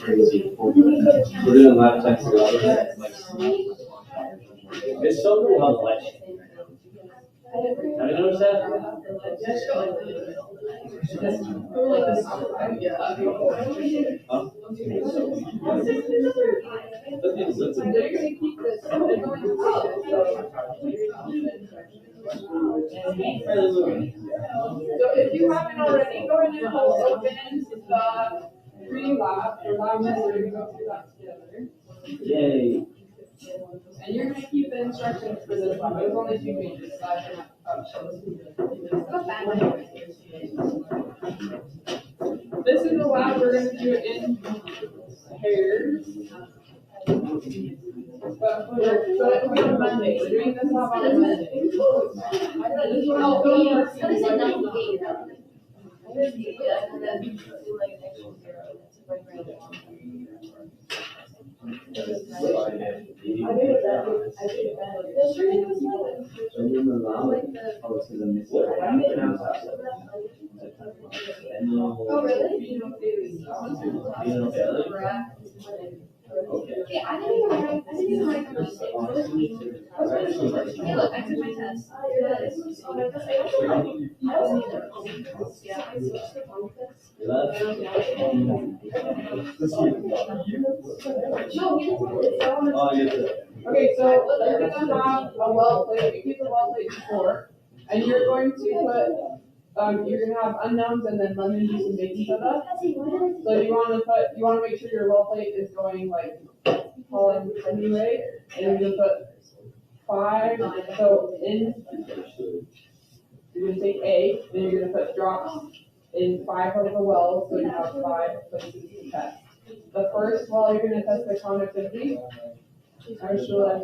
crazy. We're doing lab tests together. It's so cool how light. Have you noticed that? So if you haven't already, go ahead and open the PreLab, the lab that we're going to go through that together. Yay. And you're going to keep the instructions for this lab. It was only 2 pages, so I can This is the lab we're going to do it in pairs. But it will be on Monday. We're doing this lab on Monday. Oh, really? Okay, I didn't even write the mistake. Hey, look, I took my test. Okay, so you're going to have a well plate. You keep the well plate before, and you're going to put, you're going to have unknowns and then lemon juice and baking soda. So you want to make sure your well plate is going like column anyway, and you're going to put 5. So you're going to take A, then you're going to put drops in 5 of the wells, so you have 5 places to test. The first well, you're going to test the conductivity. I'm sure that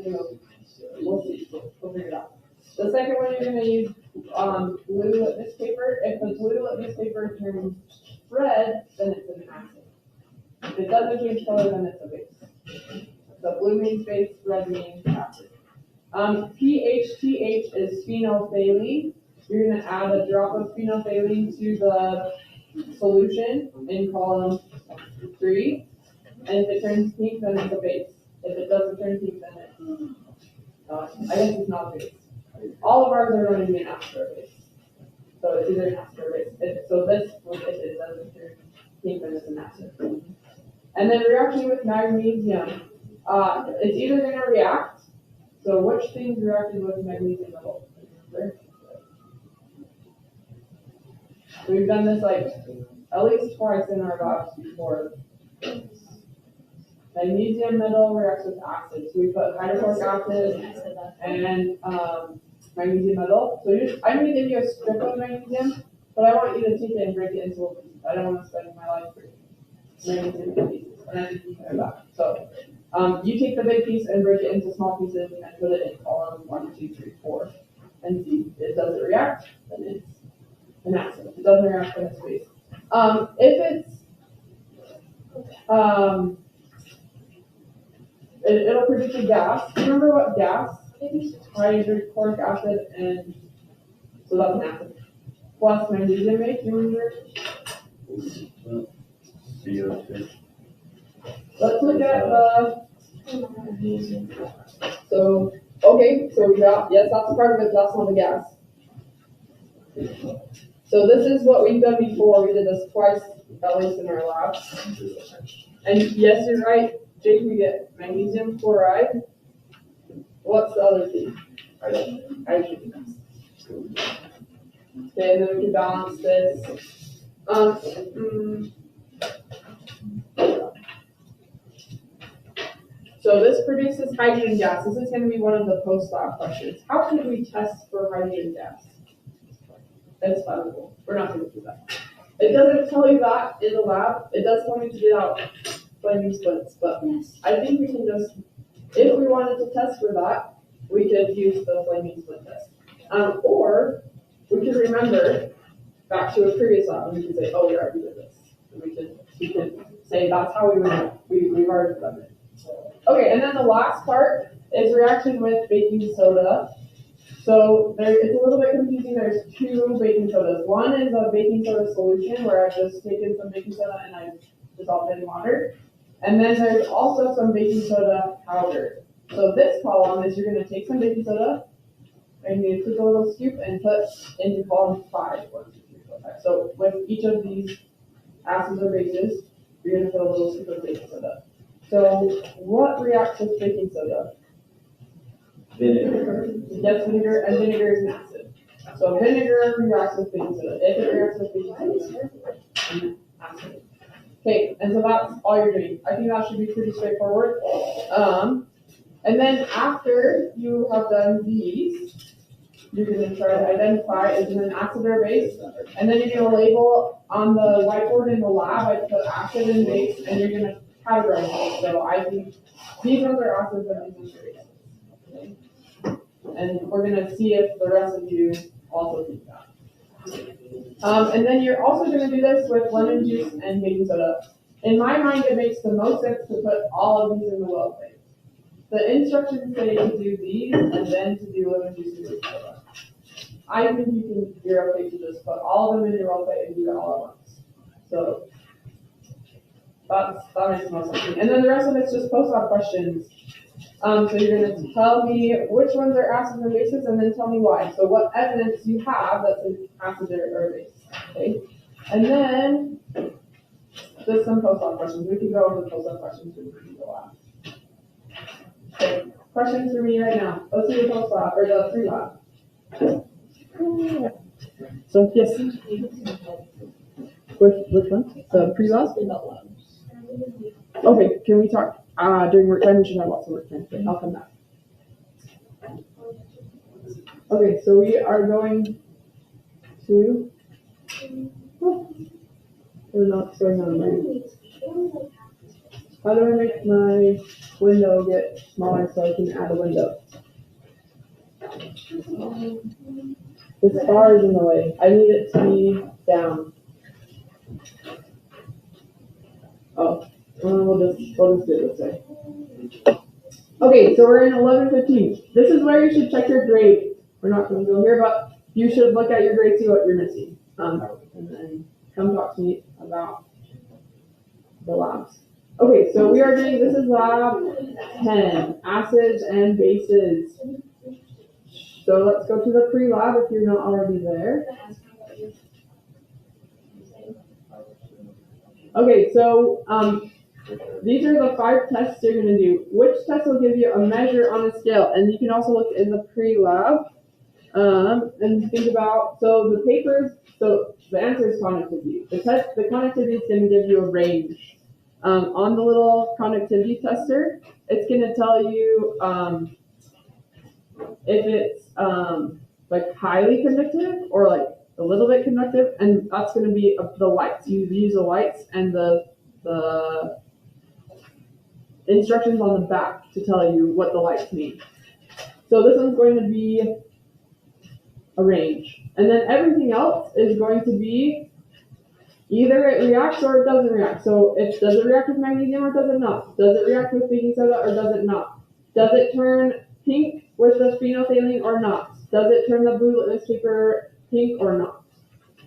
we'll see. We'll figure it out. The second one, you're going to use blue litmus paper. If the blue litmus paper turns red, then it's an acid. If it doesn't change color, then it's a base. So blue means base, red means acid. PHTH is phenolphthalein. You're going to add a drop of phenolphthalein to the solution in column 3. And if it turns pink, then it's a base. If it doesn't turn pink, then it's I guess it's not a base. All of ours are going to be an acid or base. So it's either an acid or base. So this, if it doesn't turn pink, then it's an acid. And then reaction with magnesium. It's either going to react. So which things reacted with magnesium metal? So we've done this like at least twice in our labs before. Magnesium metal reacts with acids. So we put hydrochloric acid and magnesium metal. So I'm going to give you a strip of magnesium, but I want you to take it and break it into little pieces. I don't want to spend my life breaking magnesium pieces. And then you can that. So you take the big piece and break it into small pieces and put it in column 1, 2, 3, 4. And see if it doesn't react, then it's an acid. If it doesn't react, then it's base. If it's it'll produce a gas. Remember what gas? Hydrochloric acid, and so that's an acid. Plus magnesium make. You remember? CO2. Let's look at the. So we got yes, that's part of it. That's not the gas. So this is what we've done before. We did this twice, at least in our lab. And yes, you're right, Jake. We get magnesium chloride. What's the other thing? Hydrogen. Okay, and then we can balance this. So this produces hydrogen gas. This is going to be one of the post-lab questions. How can we test for hydrogen gas? That's flammable. We're not going to do that. It doesn't tell you that in the lab. It does tell me to get out flaming splits, but I think we can just, if we wanted to test for that, we could use the flaming split test. Or we could remember back to a previous lab and we could say, oh, we already did this. And we could say that's how we would do it. We've already done it. Okay, and then the last part is reaction with baking soda. So it's a little bit confusing. There's 2 baking sodas. One is a baking soda solution where I've just taken some baking soda and I've dissolved it in water. And then there's also some baking soda powder. So this column is you're going to take some baking soda and you take a little scoop and put into column 5. 1, 2, 3, 4, 5. So with each of these acids or bases, you're going to put a little scoop of baking soda. So what reacts with baking soda? Vinegar. Yes, vinegar, and vinegar is an acid. So vinegar reacts with baking soda. If it reacts with baking soda, it's an acid. Okay, and so that's all you're doing. I think that should be pretty straightforward. And then after you have done these, you're going to try to identify is it an acid or base, and then you're going to label on the whiteboard in the lab. I put acid and base, and you're going to categorize it. So I think these ones are acids and these ones are bases. Okay? And we're going to see if the rest of you also think that. And then you're also going to do this with lemon juice and baking soda. In my mind, it makes the most sense to put all of these in the well plate. The instructions say to do these and then to do lemon juice and baking soda. I think you're okay to just put all of them in your well plate and do it all at once. So that makes the most sense. And then the rest of it's just post-op questions. So you're going to tell me which ones are acids and bases, and then tell me why. So what evidence you have that's an acid or a base. Okay, and then just some post-op questions. We can go over the post-op questions when we go on. Okay, questions for me right now. Let's do the post-op or the PreLab. So yes. Which one? The PreLab? Okay, can we talk during work time? We should have lots of work time. Okay, I'll come back. Okay, so we are going to. We're not going on right. How do I make my window get smaller so I can add a window? This bar is in the way. I need it to be down. Oh, we'll just do it this way. Okay, so we're in 11:15. This is where you should check your grade. We're not going to go here, but you should look at your grade, see what you're missing, and then come talk to me about the labs. Okay, so we are doing, this is lab 10, acids and bases. So let's go to the PreLab if you're not already there. Okay, so these are the 5 tests you're going to do. Which test will give you a measure on a scale? And you can also look in the PreLab and think about, so the papers, so the answer is conductivity. The conductivity is going to give you a range. On the little conductivity tester, it's going to tell you if it's like highly conductive or like a little bit conductive, and that's going to be the lights. You use the lights and the instructions on the back to tell you what the lights mean. So this one's going to be a range. And then everything else is going to be either it reacts or it doesn't react. So does it react with magnesium or does it not? Does it react with baking soda or does it not? Does it turn pink with the phenolphthalein or not? Does it turn the blue litmus paper pink or not?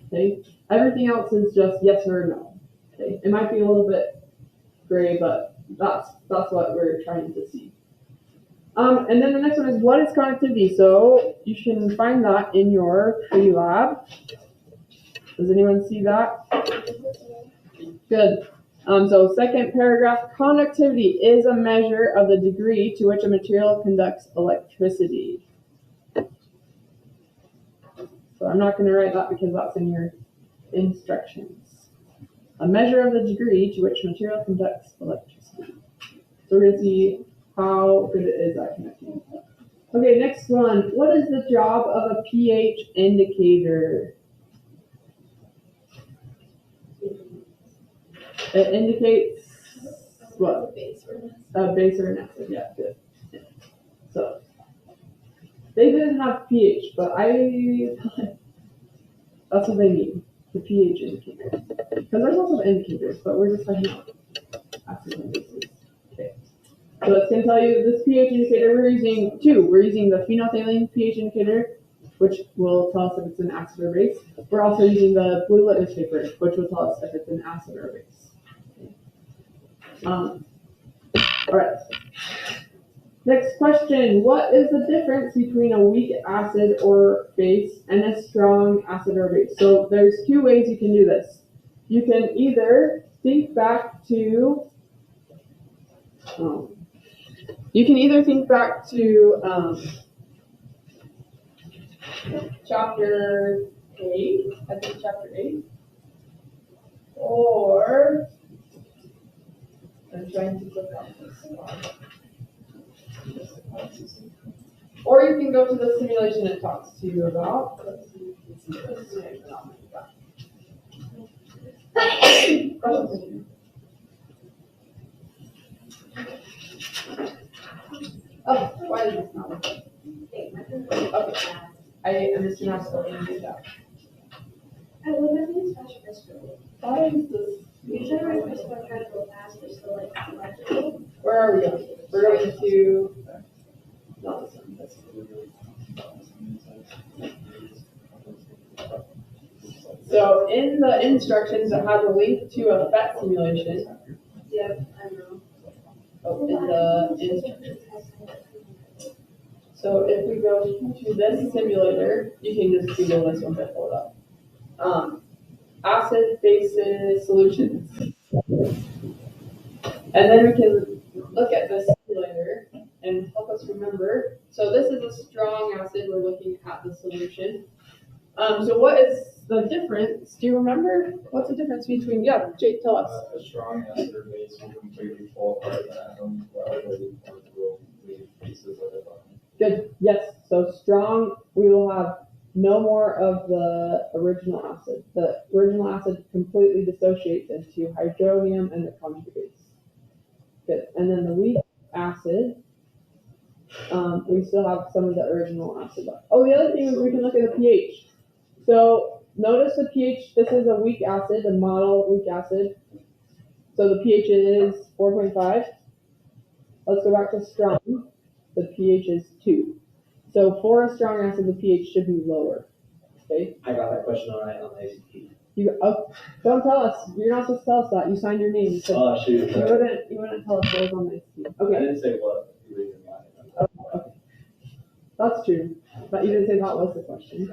Okay. Everything else is just yes or no. Okay. It might be a little bit gray, but that's what we're trying to see. And then the next one is what is conductivity? So you can find that in your PreLab. Does anyone see that? Good. So second paragraph, conductivity is a measure of the degree to which a material conducts electricity. So I'm not going to write that because that's in your instructions. A measure of the degree to which material conducts electricity. So we're going to see how good it is at connecting. Okay, next one. What is the job of a pH indicator? It indicates what? A base or an acid. Yeah, good. So they didn't have pH, but that's what they mean. The pH indicator. Because there's also indicators, but we're just talking about acids and bases. Okay. So it's going to tell you this pH indicator. We're using 2. We're using the phenolphthalein pH indicator, which will tell us if it's an acid or base. We're also using the blue litmus paper, which will tell us if it's an acid or base. All right. Next question. What is the difference between a weak acid or base and a strong acid or base? So there's two ways you can do this. You can either think back to chapter 8, I think chapter 8, or I'm trying to click on this one. Or you can go to the simulation it talks to you about. Let's see if you can see this. Oh, why is this not working? Okay. I'm just not going to do that. I love it when it's faster for Why is this? Usually when I start trying to go faster, so like electrical. Where are we going? We're going to. Not this one. This one. So in the instructions, it has a link to a PhET simulation. Yep, I know. Oh, in the instructions. So if we go to this simulator, you can just Google this one to pull it up. Acid bases solutions. And then we can look at the simulator and help us remember. So this is a strong acid. We're looking at the solution. So what is the difference? Do you remember? What's the difference between, Jake, tell us. A strong acid or base will completely fall apart the atom, while a weak one will leave pieces of it behind. Good. Yes. So strong, we will have no more of the original acid. The original acid completely dissociates into hydronium and the conjugates. Good. And then the weak acid, we still have some of the original acid left. Oh, the other thing is we can look at the pH. So notice the pH, this is a weak acid, a model weak acid. So the pH is 4.5. Let's go back to strong. The pH is 2. So for a strong acid, the pH should be lower. Okay? I got that question on ACT. Don't tell us. You're not supposed to tell us that. You signed your name. So Oh, shoot. you wouldn't tell us what was on the ACT. I Okay. didn't say what you read in line. Okay. That's true. But you didn't say that was the question.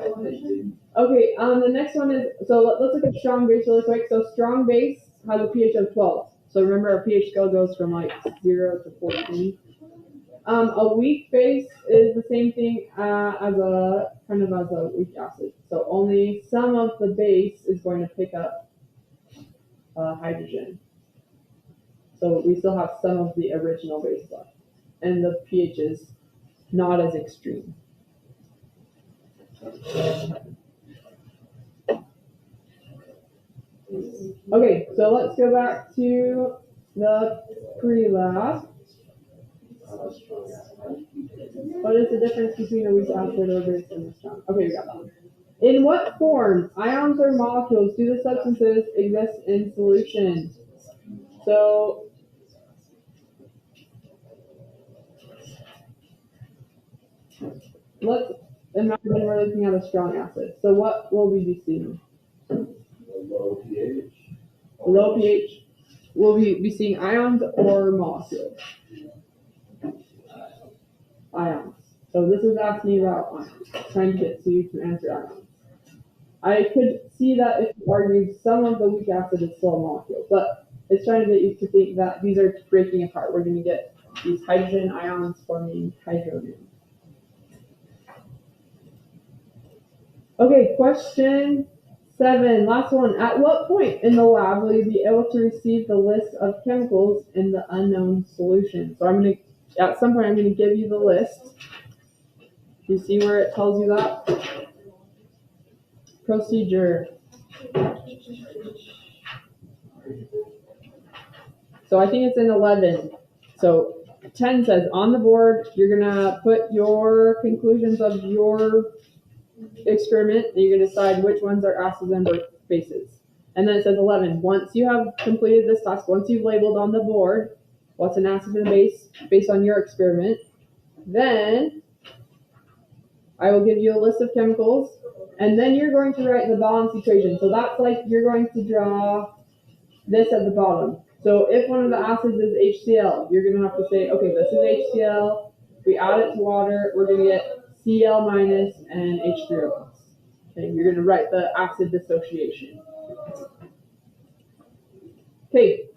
Okay, the next one is, so let's look at strong base really quick. So strong base has a pH of 12. So remember our pH scale goes from like 0 to 14. A weak base is the same thing as a weak acid. So only some of the base is going to pick up hydrogen. So we still have some of the original base left. And the pH is not as extreme. Okay, so let's go back to the PreLab. What is the difference between a weak acid or base and a strong? Okay, we got that one. In what form, ions or molecules, do the substances exist in solution? So let's imagine we're looking at a strong acid. So what will we be seeing? Low pH. Low pH. Will we be seeing ions or molecules? Ions. So this is asking about ions, trying to get you to answer ions. I could see that if you argued some of the weak acid is still a molecule, but it's trying to get you to think that these are breaking apart. We're going to get these hydrogen ions forming hydronium. Okay, question 7, last one. At what point in the lab will you be able to receive the list of chemicals in the unknown solution? So at some point I'm going to give you the list. Do you see where it tells you that? Procedure. So I think it's in 11. So 10 says on the board, you're going to put your conclusions of your experiment, and you're going to decide which ones are acids and bases. And then it says 11. Once you have completed this task, once you've labeled on the board what's an acid and a base based on your experiment, then I will give you a list of chemicals, and then you're going to write the balance equation. So that's like you're going to draw this at the bottom. So if one of the acids is HCl, you're gonna have to say, okay, this is HCl. We add it to water, we're gonna get Cl minus and H3O plus. Okay, you're gonna write the acid dissociation. Okay,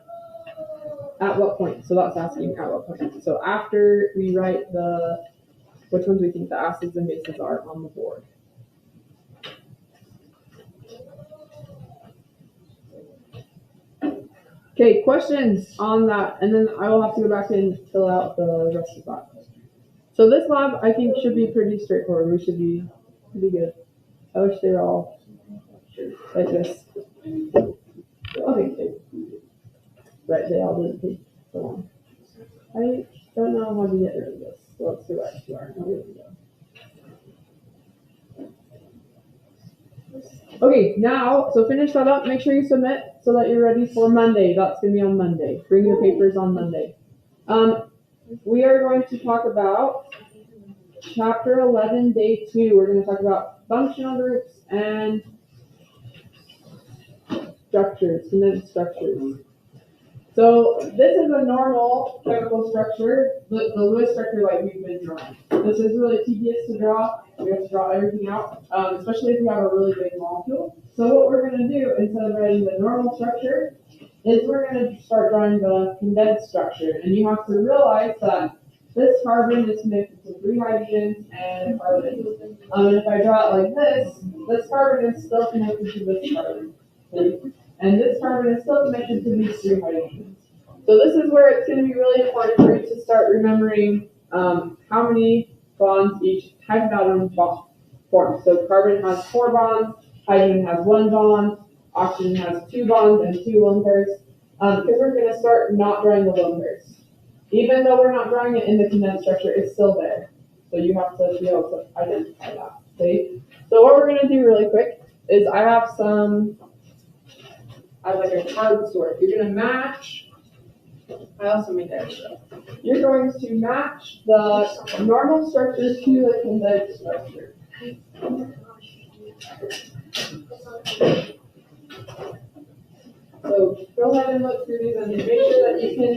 at what point? So that's asking at what point. So after we write which ones we think the acids and bases are on the board. Okay, questions on that, and then I will have to go back and fill out the rest of that. So this lab, I think, should be pretty straightforward. We should be pretty good. I wish they were all like this. Okay, right, they all didn't take so long. I don't know how to get rid of this. So let's do XR. Here we go. Okay, now, so finish that up. Make sure you submit so that you're ready for Monday. That's going to be on Monday. Bring your papers on Monday. We are going to talk about Chapter 11, Day 2. We're going to talk about functional groups and structures, condensed structures. So this is a normal chemical structure, the Lewis structure like we've been drawing. This is really tedious to draw. We have to draw everything out, especially if you have a really big molecule. So what we're going to do, instead of writing the normal structure, is we're going to start drawing the condensed structure. And you have to realize that this carbon is connected to 3 hydrogens and a carbon. And if I draw it like this carbon is still connected to this carbon. Okay? And this carbon is still connected to these 3 hydrogens. So this is where it's going to be really important for you to start remembering how many bonds each type of atom forms. So carbon has 4 bonds, hydrogen has 1 bond, oxygen has 2 bonds and 2 lone pairs. Because we're going to start not drawing the lone pairs. Even though we're not drawing it in the condensed structure, it's still there. So you have to be able to identify that. Okay? So what we're going to do really quick is I have like a card sort. You're going to match. I also made that stuff. You're going to match the normal structure to the condensed structure. So go ahead and look through these and make sure that you can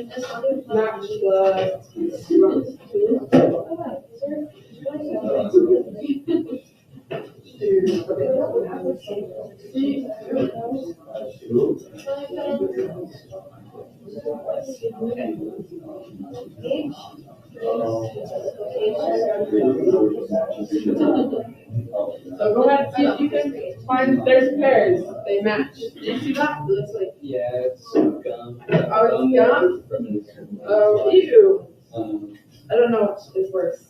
match the. So go ahead and see if you can find there's pairs. They match. Did you see that? It looks like It's gum. Oh, it's gum? Oh, ew. I don't know which is worse.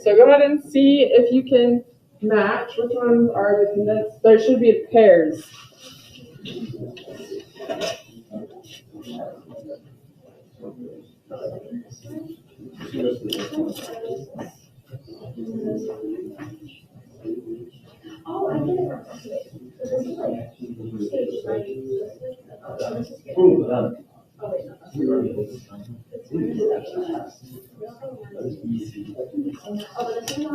So go ahead and see if you can match. Which ones are the condensed? There should be pairs. Oh, I get it. So this is like stage, right? Oh, wait, no. Oh, but this is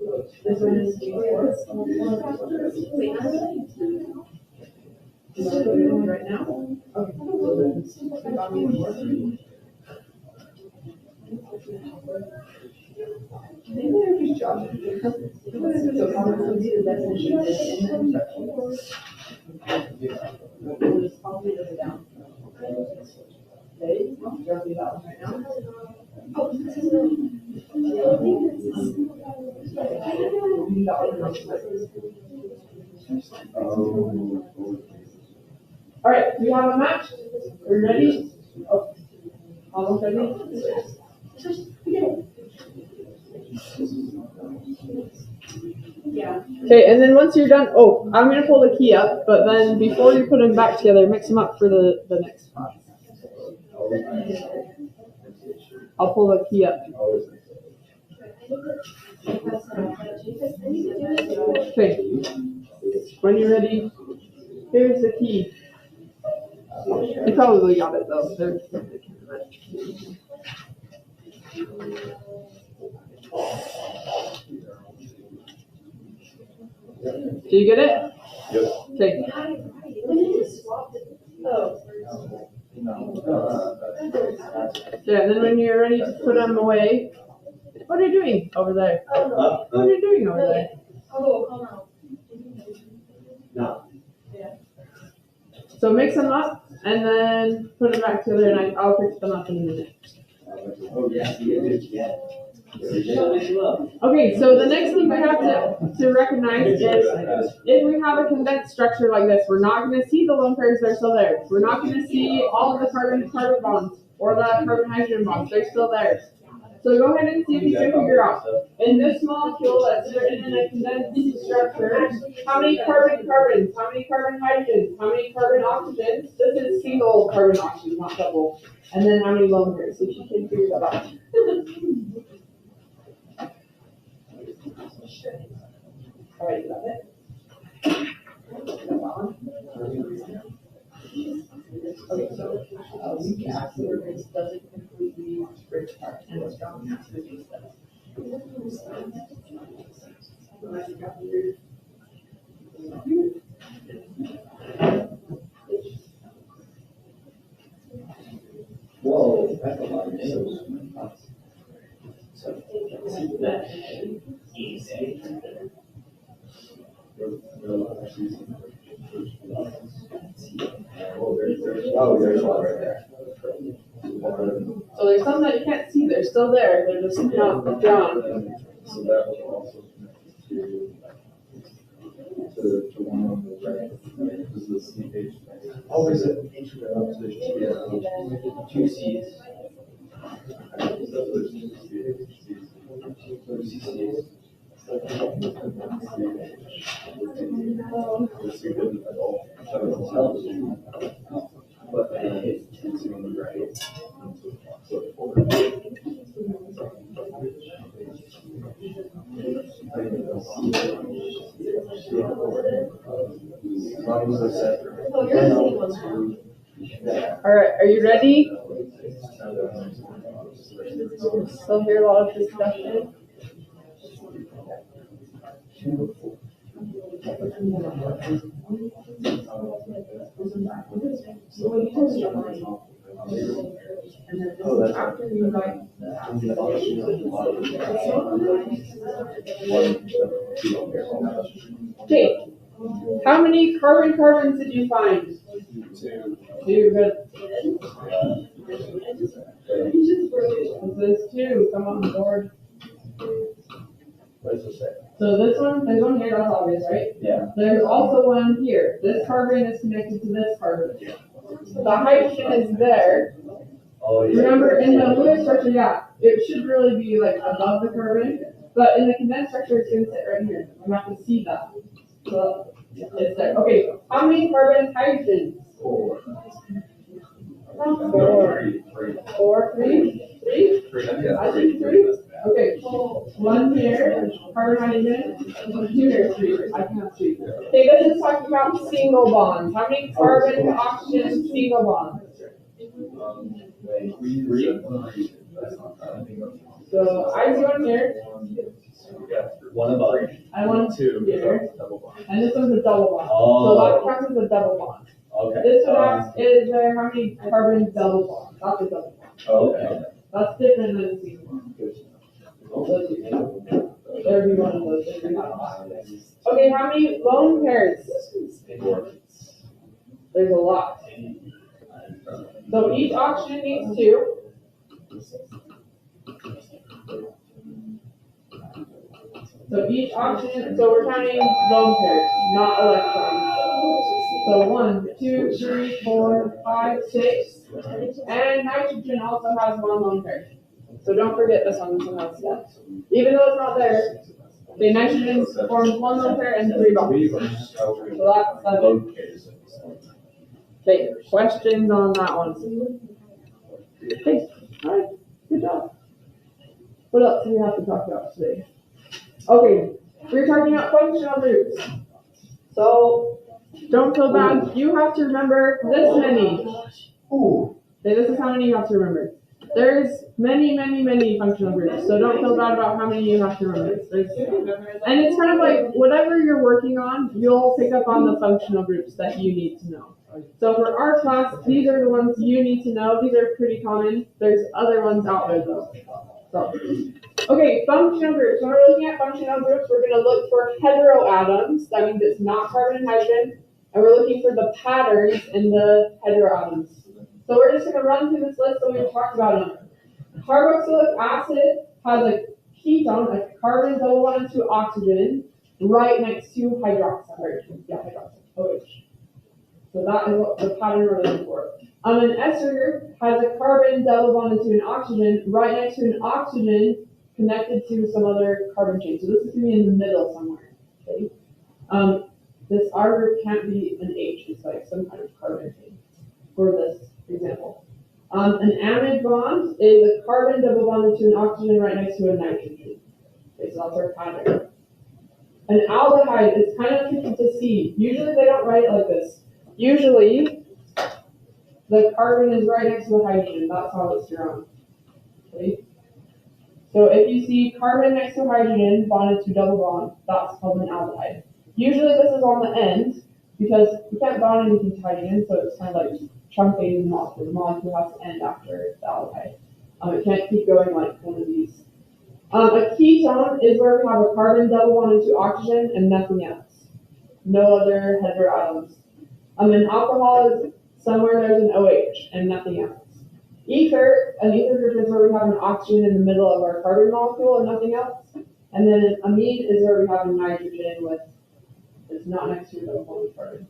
not This one is right now. Maybe I just jot it. So probably the definition is in the instructions. We'll just copy it down. Okay, I'll jot it out right now. Oh, this is all right, we have a match. We're ready. Oh, almost ready. Yeah. Okay, and then once you're done, oh, I'm gonna pull the key up, but then before you put them back together, mix them up for the next part. I'll pull the key up. Okay, when you're ready, here's the key. You probably got it though. Do you get it? Yep. Okay. Yeah, and then when you're ready to put them away, what are you doing over there? What are you doing over there? Oh, come on. No. So mix them up and then put them back together, and I'll pick them up in a minute. Oh, yeah, yeah. Okay, so the next thing we have to recognize is if we have a condensed structure like this, we're not going to see the lone pairs, they're still there. We're not going to see all of the carbon-carbon bonds or the carbon-hydrogen bonds, they're still there. So go ahead and see if you can figure out, in this molecule that's written in a condensed structure, how many carbon-carbons, how many carbon-hydrogens, how many carbon-oxygens? This is single carbon-oxygen, not double. And then how many lone pairs, see if you can figure that out. All right, you got it? Okay, so weak acid or base doesn't completely break apart, and a strong acid or base does. Whoa, that's a lot of names. Easy. Oh, there's one right there. So there's some that you can't see, they're still there, they're just not drawn. So that was also to one on the right, this is the CH. Oh, is it? Yeah. Two C's. All right, are you ready? Still hear a lot of discussion. After you write okay, how many carbon-carbons did you find? Two, good. This is two, come on board. What does it say? So this one, there's one here, that's obvious, right? Yeah. There's also one here. This carbon is connected to this carbon. The hydrogen is there. Oh, yeah. Remember, in the fluid structure, yeah, it should really be like above the carbon, but in the condensed structure, it's going to sit right here. I'm not going to see that. So it's there. Okay, how many carbon hydrogens? Four. Three? I think three. Okay, one here, carbon hydrogen, two here, three. I can have three. Okay, this is talking about single bonds. How many carbon to oxygen single bonds? So I see one here. One above. I want two here. And this one's a double bond. So Oh. that counts as a double bond. Okay. This one is there how many carbon double bonds? That's a double bond. Okay. That's different than a single bond. There'd be one of those. Okay, how many lone pairs? There's a lot. So each oxygen needs two. So each oxygen, so we're counting lone pairs, not electrons. So 1, 2, 3, 4, 5, 6. And nitrogen also has one lone pair. So don't forget this one has that. Even though it's not there, Okay, nitrogen forms one lone pair and 3 bonds. So that's 7. Okay, questions on that one? Okay, alright, good job. What else do we have to talk about today? Okay, we're talking about functional groups. So, don't feel bad. You have to remember this many. Okay, this is how many you have to remember. There's many functional groups, so don't feel bad about how many you have to remember. And it's kind of like whatever you're working on, you'll pick up on the functional groups that you need to know. So for our class, these are the ones you need to know. These are pretty common. There's other ones out there though. So, okay, functional groups. When we're looking at functional groups, we're going to look for heteroatoms. That means it's not carbon and hydrogen. And we're looking for the patterns in the heteroatoms. So we're just going to run through this list that we've talked about them. Carboxylic acid has a ketone, a carbon double bond to oxygen, right next to hydroxide. OH. So that is what the pattern we're looking for. An ester group has a carbon double bonded to an oxygen, right next to an oxygen connected to some other carbon chain. So this is going to be in the middle somewhere. Okay. This R group can't be an H. It's like some kind of carbon chain for this example. An amide bond is a carbon double bonded to an oxygen right next to a nitrogen. Okay, so that's our pattern. An aldehyde is kind of tricky to see. Usually they don't write it like this. Usually the carbon is right next to the hydrogen. That's how it's drawn. Okay. So if you see carbon next to hydrogen bonded to double bond, that's called an aldehyde. Usually this is on the end because we can't bond anything to hydrogen, so it's kind of like truncating the molecule. The molecule has to end after the aldehyde. It can't keep going like one of these. A ketone is where we have a carbon double bonded to oxygen and nothing else. No other heteroatoms. An alcohol is somewhere there's an OH and nothing else. Ether, an ether group is where we have an oxygen in the middle of our carbon molecule and nothing else. And then an amine is where we have a nitrogen with, it's not next to a double bonded carbon.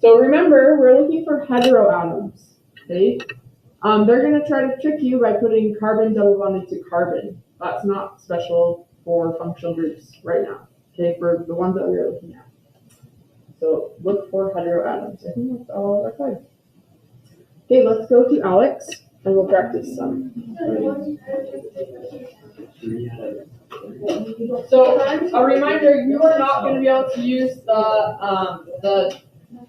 So remember, we're looking for heteroatoms. Okay? They're going to try to trick you by putting carbon double bonded to carbon. That's not special for functional groups right now. Okay, for the ones that we are looking at. So look for heteroatoms. I think that's all our time. Okay, let's go to Alex and we'll practice some. So a reminder, you are not going to be able to use the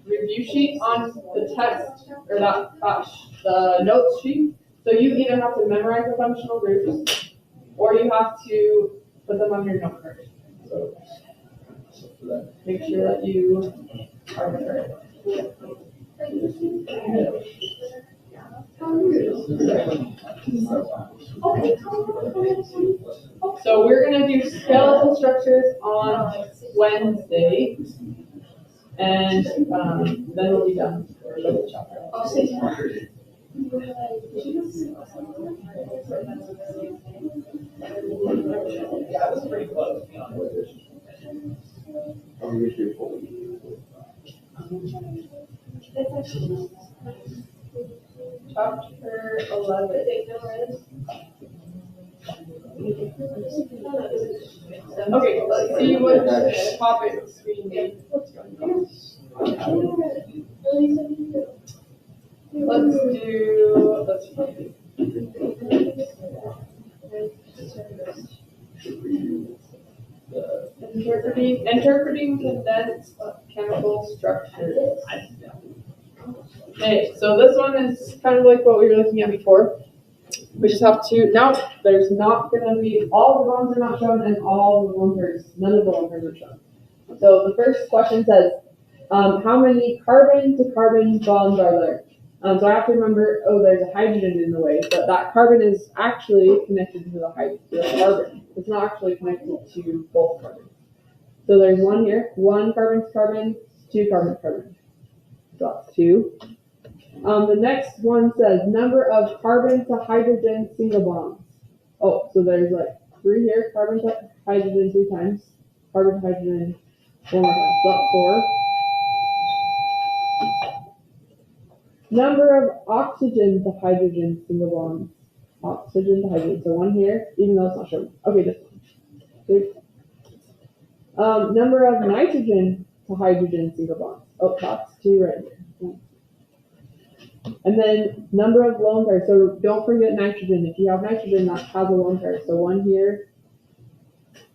review sheet on the text or the notes sheet. So you either have to memorize the functional groups or you have to put them on your note card. So make sure that you are prepared. So we're going to do skeletal structures on Wednesday, and then we'll be done for the chapter. Yeah, it was pretty close. Chapter 11. Okay, let's see what topics we need. Interpreting condensed chemical structures. Okay, so this one is kind of like what we were looking at before. We just have to, now there's not going to be, all the bonds are not shown and all the lone pairs, none of the lone pairs are shown. So the first question says, how many carbon to carbon bonds are there? So I have to remember, there's a hydrogen in the way, but that carbon is actually connected to the carbon. It's not actually connected to both carbons. So there's one here, 1 carbon to carbon, 2 carbon to carbon. So that's 2. The next one says number of carbon to hydrogen single bonds. Oh, so there's like 3 here, carbon to hydrogen 3 times, carbon to hydrogen 1 more time. So that's 4. Number of oxygen to hydrogen single bonds. Oxygen to hydrogen. So 1 here, even though it's not shown. Okay, this one. 2. Number of nitrogen to hydrogen single bonds. Oh, that's 2 right here. And then number of lone pairs. So don't forget nitrogen. If you have nitrogen, that has a lone pair. So 1 here,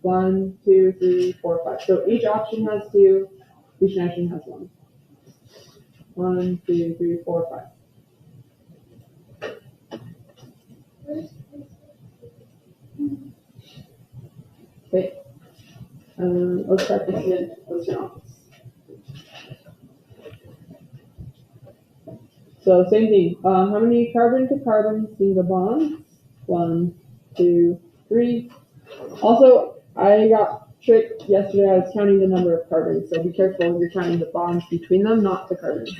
1, 2, 3, 4, 5. So each oxygen has 2, each nitrogen has 1. 1, 2, 3, 4, 5. Okay. Let's practice it. Oceanotics. So same thing. How many carbon to carbon single bonds? 1, 2, 3. Also, I got tricked yesterday. I was counting the number of carbons, so be careful if you're counting the bonds between them, not the carbons.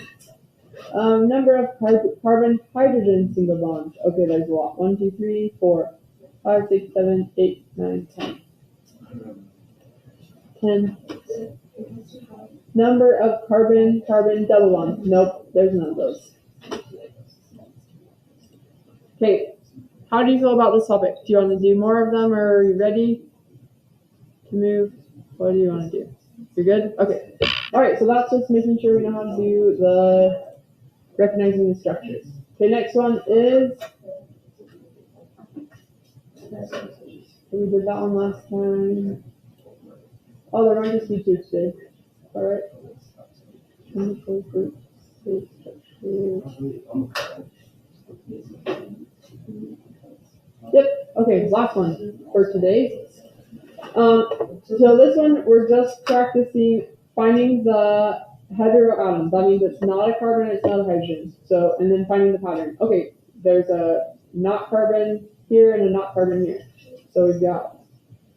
Number of carbon hydrogen single bonds. Okay, there's a lot. 1, 2, 3, 4, 5, 6, 7, 8, 9, 10. 10. Number of carbon double bonds. Nope, there's none of those. Okay, how do you feel about this topic? Do you want to do more of them, or are you ready to move? What do you want to do? You're good? Okay. All right, so that's just making sure we know how to do the recognizing the structures. Okay, next one is, we did that one last time. Oh, there might just be 2 today. All right. Chemical group, Yep. Okay, last one for today. So this one, we're just practicing finding the heteroatom. That means it's not a carbon, it's not a hydrogen. So, and then finding the pattern. Okay, there's a not carbon here and a not carbon here. So we've got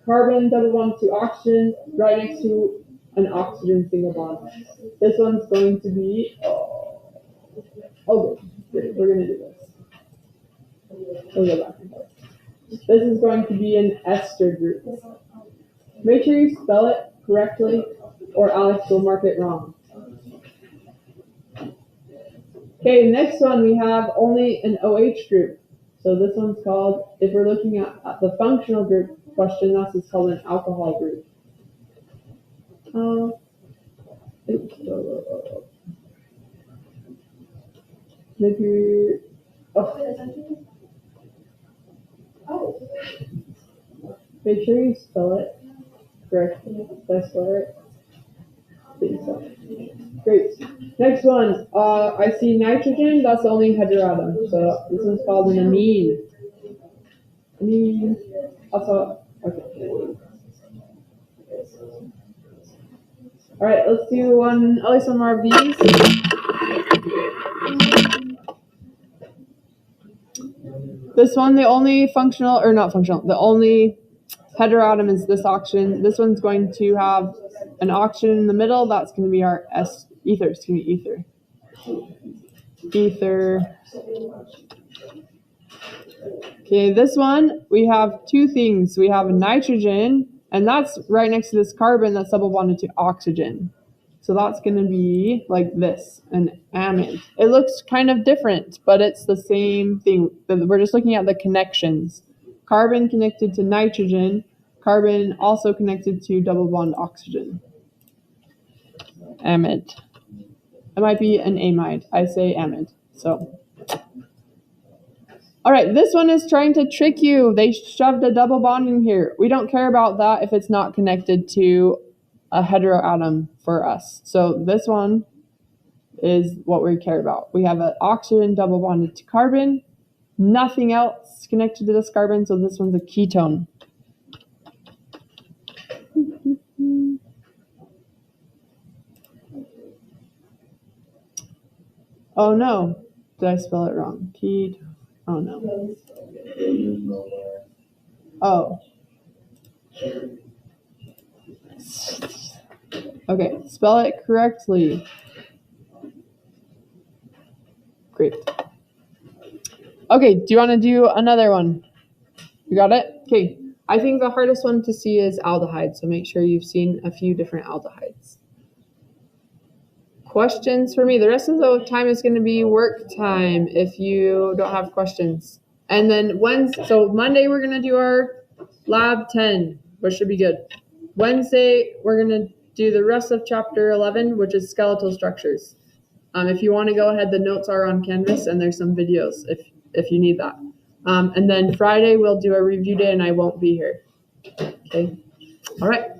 carbon double bond to oxygen right next to an oxygen single bond. This one's going to be, great, we're gonna do this. We'll go back and forth. This is going to be an ester group. Make sure you spell it correctly, or Alex will mark it wrong. Okay, next one we have only an OH group. So this one's called, if we're looking at the functional group question, this is called an alcohol group. Maybe, make sure you spell it correctly. Did I spell it right? Great. Next one, I see nitrogen, that's only heteroatom. So this one's called an amine. Amine. Also, okay. All right, let's do at least one more of these. This one, the only the only heteroatom is this oxygen. This one's going to have an oxygen in the middle. That's going to be our ether. It's going to be ether. Ether. Okay, this one, we have 2 things. We have a nitrogen, and that's right next to this carbon that's double bonded to oxygen. So that's going to be like this, an amide. It looks kind of different, but it's the same thing. We're just looking at the connections. Carbon connected to nitrogen, carbon also connected to double bond oxygen. Amide. It might be an amide. I say amide. So, all right, this one is trying to trick you. They shoved a double bond in here. We don't care about that if it's not connected to a heteroatom for us. So this one is what we care about. We have an oxygen double bonded to carbon. Nothing else connected to this carbon, so this one's a ketone. Oh no, did I spell it wrong? Oh no. Oh. Okay, spell it correctly. Great. Okay, do you want to do another one? You got it? Okay. I think the hardest one to see is aldehyde, so make sure you've seen a few different aldehydes. Questions for me? The rest of the time is going to be work time if you don't have questions. And then Monday we're going to do our lab 10, which should be good. Wednesday, we're gonna do the rest of chapter 11, which is skeletal structures. If you want to go ahead, the notes are on Canvas and there's some videos if you need that. And then Friday, we'll do a review day and I won't be here. Okay. All right.